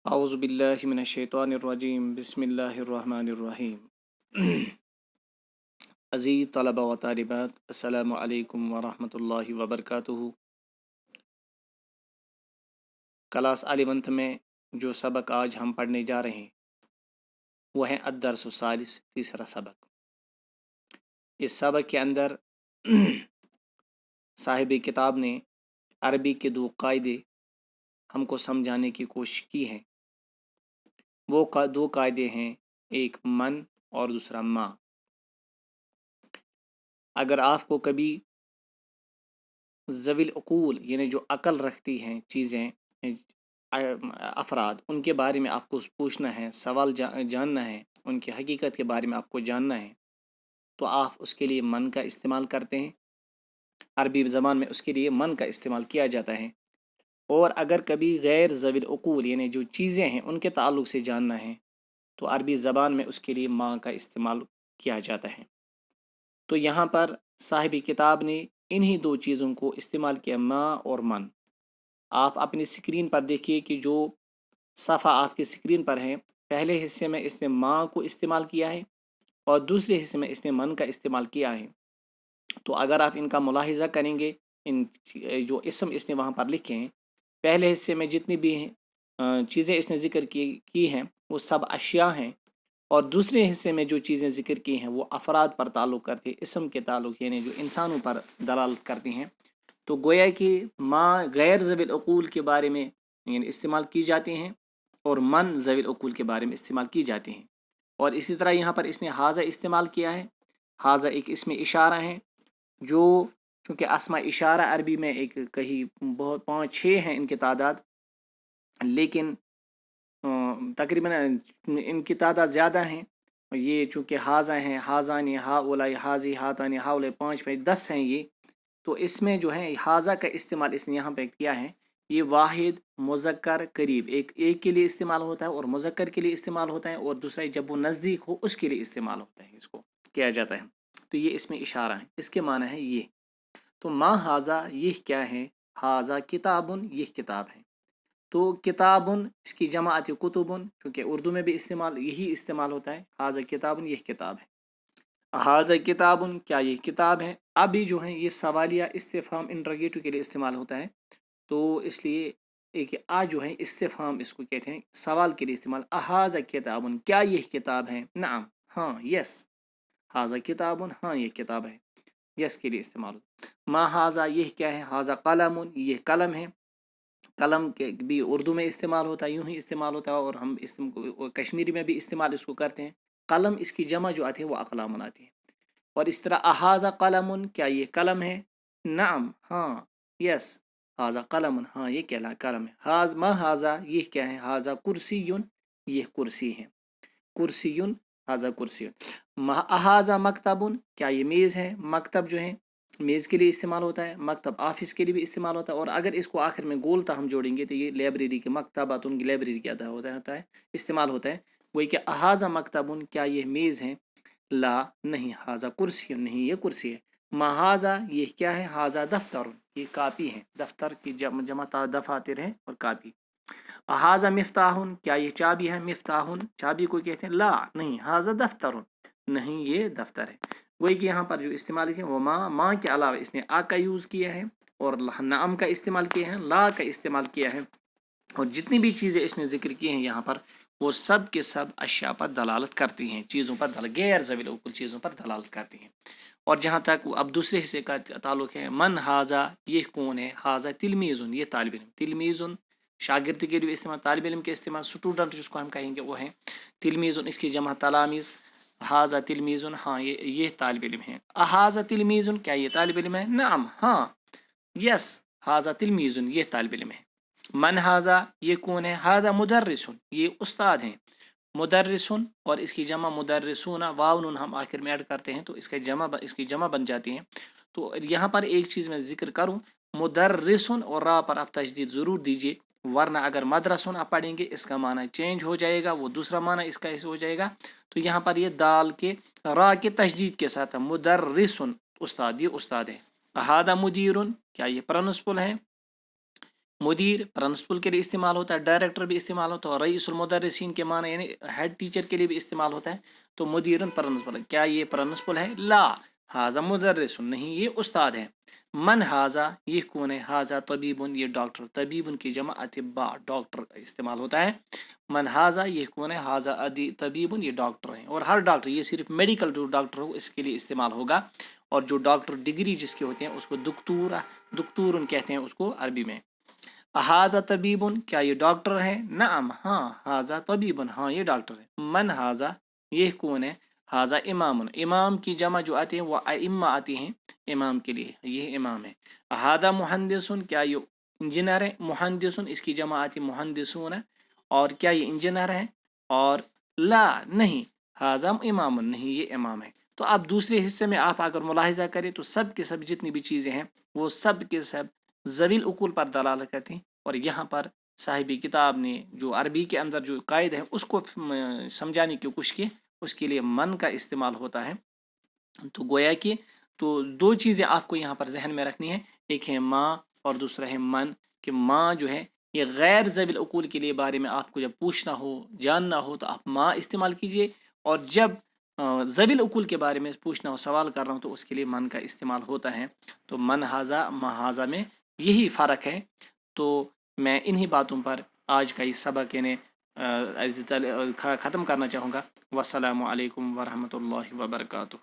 اعوذ باللہ من الشیطان الرجیم بسم اللہ الرحمن الرحیم عزیز طلبہ و طالبات، السلام علیکم ورحمۃ اللہ وبرکاتہ۔ کلاس 11 میں جو سبق آج ہم پڑھنے جا رہے ہیں وہ ہے الدرس الثالث، تیسرا سبق۔ اس سبق کے اندر صاحب کتاب نے عربی کے دو قاعدے ہم کو سمجھانے کی کوشش کی ہے۔ وہ دو قاعدے ہیں، ایک من اور دوسرا ما۔ اگر آپ کو کبھی ذوی العقول یعنی جو عقل رکھتی ہیں چیزیں، افراد، ان کے بارے میں آپ کو پوچھنا ہے، سوال جاننا ہے، ان کی حقیقت کے بارے میں آپ کو جاننا ہے، تو آپ اس کے لیے من کا استعمال کرتے ہیں۔ عربی زبان میں اس کے لیے من کا استعمال کیا جاتا ہے۔ اور اگر کبھی غیر ذوی العقول یعنی جو چیزیں ہیں ان کے تعلق سے جاننا ہے تو عربی زبان میں اس کے لیے ما کا استعمال کیا جاتا ہے۔ تو یہاں پر صاحب کتاب نے انہی دو چیزوں کو استعمال کیا، ما اور من۔ آپ اپنی اسکرین پر دیکھیے کہ جو صفحہ آپ کی اسکرین پر ہے، پہلے حصے میں اس نے ما کو استعمال کیا ہے اور دوسرے حصے میں اس نے من کا استعمال کیا ہے۔ تو اگر آپ ان کا ملاحظہ کریں گے، ان جو اسم اس نے وہاں پر لکھے ہیں، پہلے حصے میں جتنی بھی چیزیں اس نے ذکر کی ہیں وہ سب اشیاء ہیں، اور دوسرے حصے میں جو چیزیں ذکر کی ہیں وہ افراد پر تعلق کرتی ہیں، اسم کے تعلق یعنی جو انسانوں پر دلالت کرتی ہیں۔ تو گویا کہ ما غیر ذوی العقول کے بارے میں یعنی استعمال کی جاتی ہیں اور من ذوی العقول کے بارے میں استعمال کی جاتی ہیں۔ اور اسی طرح یہاں پر اس نے حاذا استعمال کیا ہے۔ حاذا ایک اسم اشارہ ہے، جو چونکہ اسماء اشارہ عربی میں ایک کہیں بہت 5-6 ہیں ان کی تعداد، لیکن تقریباً ان کی تعداد زیادہ ہیں۔ یہ چونکہ حاذا ہیں، حاذانی، ہا اولائی، حاذی، ہاتانی، ہا اولائی، 5 ہیں یہ۔ تو اس میں جو ہے حاذا کا استعمال اس نے یہاں پہ کیا ہے۔ یہ واحد، مذکر، قریب، ایک کے لیے استعمال ہوتا ہے اور مذکر کے لیے استعمال ہوتا ہے، اور دوسرا جب وہ نزدیک ہو اس کے لیے استعمال ہوتا ہے، اس کو کیا جاتا ہے۔ تو یہ اس میں اشارہ ہے، اس کے معنی ہے یہ۔ تو ما حاذا یہ کیا ہے؟ حاذا کتابن، یہ کتاب ہے۔ تو کتابن اس کی جماعت کتبن، چونکہ اردو میں بھی یہی استعمال ہوتا ہے۔ حاذا کتابن، یہ کتاب ہے۔ حاذا کتابن، کیا یہ کتاب ہے؟ ابھی جو ہے یہ سوالیہ استفہام انٹروگیٹو کے لیے استعمال ہوتا ہے، تو اس لیے ایک جو ہے استفہام اس کو کہتے ہیں، سوال کے لیے استعمال۔ احاذا کتابن، کیا یہ کتاب ہے؟ نعم، ہاں، یس۔ حاذا کتابن، ہاں یہ کتاب ہے، یس کے لیے استعمال ہوتا ہے۔ ما حاذا، یہ کیا ہے؟ حاذا قلم، یہ قلم ہے۔ قلم کے بھی اردو میں استعمال ہوتا ہے، یوں ہی استعمال ہوتا ہے، اور ہم کشمیری میں بھی استعمال اس کو کرتے ہیں۔ قلم اس کی جمع جو آتی ہے وہ اقلام آتی ہے۔ اور اس طرح احاذا قلم، کیا یہ قلم ہے؟ نعم، ہاں، یس۔ حاذا قلم، ہاں یہ قلم ہے۔ ما حاذا، یہ کیا ہے؟ حاذا کرسی، یہ کرسی ہے۔ کرسی، حاذا کرسی۔ احاذا مکتب، کیا یہ میز ہے؟ مکتب جو ہے میز کے لیے استعمال ہوتا ہے، مکتب آفس کے لیے بھی استعمال ہوتا ہے، اور اگر اس کو آخر میں گولتا ہم جوڑیں گے تو یہ لائبریری کے مکتبات، ان کی لائبریری کیا ہوتا ہے، استعمال ہوتا ہے۔ وہی کہ احاذا مکتب، کیا یہ میز ہے؟ لا، نہیں۔ حاذا کرسی، نہیں یہ کرسی ہے۔ ما حاذا، یہ کیا ہے؟ حاذا دفتر، یہ کاپی ہے۔ دفتر کی جمع دفاتر ہے اور کاپی۔ حاذا مفتاح، کیا یہ چابی ہے؟ مفتاح، چابی کو کہتے ہیں۔ لا، نہیں۔ حاذا دفتر، نہیں یہ دفتر ہے۔ وہی کہ یہاں پر جو استعمال کیا وہ ما کے علاوہ اس نے آ کا یوز کیا ہے، اور نعم کا استعمال کیا ہے، لا کا استعمال کیا ہے، اور جتنی بھی چیزیں اس نے ذکر کی ہیں یہاں پر وہ سب کے سب اشیاء پر دلالت کرتی ہیں، چیزوں پر غیر ذوی العقول چیزوں پر دلالت کرتی ہیں۔ اور جہاں تک اب دوسرے حصے کا تعلق ہے، من حاذا، یہ کون ہے؟ حاذا تلمیذ، یہ طالب علم۔ تلمیذ شاگرد کے لیے استعمال، طالب علم کے استعمال، اسٹوڈنٹ جس کو ہم کہیں گے وہ ہیں تلمیذ، اس کی جمع تلامیذ۔ حاذا تلمیذ، ہاں یہ طالب علم ہے۔ احاذا تلمیذ، کیا یہ طالب علم ہے؟ نعم، ہاں، یس۔ حاذا تلمیذ، یہ طالب علم ہے۔ من حاذا، یہ کون ہے؟ حاذا مدرس، یہ استاد ہیں۔ مدرس، اور اس کی جمع مدرسون، واو نون ہم آخر میں ایڈ کرتے ہیں تو اس کی جمع بن جاتی ہیں۔ تو یہاں پر ایک چیز میں ذکر کروں، مدرس اور را پر آپ تشدید ضرور دیجئے، ورنہ اگر مدرسون آپ پڑھیں گے اس کا معنی چینج ہو جائے گا، وہ دوسرا معنی اس کا ایسے ہو جائے گا۔ تو یہاں پر یہ دال کے را کے تشدید کے ساتھ مدرسن، استاد، یہ استاد ہے۔ احاذا مدیر، کیا یہ پرنسپل ہے؟ مدیر پرنسپل کے لیے استعمال ہوتا ہے، ڈائریکٹر بھی استعمال ہوتا ہے، اور رئیس المدرسین کے معنی یعنی ہیڈ ٹیچر کے لیے بھی استعمال ہوتا ہے. تو مدیر پرنسپل، کیا یہ پرنسپل ہے؟ لا، حاضہ مدرس، نہیں یہ استاد ہے. من حاضہ، یہ کون ہے؟ حاضہ طبیب، یہ ڈاکٹر. طبیب کی جمع اطباء، ڈاکٹر استعمال ہوتا ہے. من حاضہ، یہ کون ہے؟ حاضہ طبیب، یہ ڈاکٹر ہیں. اور ہر ڈاکٹر، یہ صرف میڈیکل جو ڈاکٹر ہو اس کے لیے استعمال ہوگا. اور جو ڈاکٹر ڈگری جس کے ہوتے ہیں اس کو دکتور کہتے ہیں اس کو عربی میں. احاذہ طبیب، کیا یہ ڈاکٹر ہے؟ نعم، ہاں. حاذہ طبیب، ہاں یہ ڈاکٹر ہے. من حاذہ، یہ کون ہے؟ حاذہ امام، امام کی جمع جو آتی ہیں وہ ائمہ آتی ہیں امام کے لیے، یہ امام ہے. احاذہ مہندس، کیا یہ انجینئر ہے؟ مہندس، اس کی جمع آتی مہندسون، اور کیا یہ انجینئر ہے؟ اور لا، نہیں. حاذہ امام، نہیں یہ امام ہے. تو اب دوسرے حصے میں آپ اگر ملاحظہ کریں تو سب کے سب جتنی بھی چیزیں ہیں وہ سب کے سب ذوی العقول پر دلالت کرتی ہیں. اور یہاں پر صاحب کتاب نے جو عربی کے اندر جو قائد ہے اس کو سمجھانے کی کوشش کی، اس کے لیے من کا استعمال ہوتا ہے. تو گویا کہ تو دو چیزیں آپ کو یہاں پر ذہن میں رکھنی ہے، ایک ہے ماں اور دوسرا ہے من. کہ ماں جو ہے یہ غیر ذوی العقول کے لیے بارے میں آپ کو جب پوچھنا ہو، جاننا ہو تو آپ ماں استعمال کیجئے، اور جب ذوی العقول کے بارے میں پوچھنا ہو، سوال کر رہا ہوں تو اس کے لیے من کا استعمال ہوتا ہے. تو من حاذہ محاذہ میں یہی فرق ہے. تو میں انہی باتوں پر آج کا یہ سبق یعنی ختم کرنا چاہوں گا. والسلام علیکم ورحمۃ اللہ وبرکاتہ.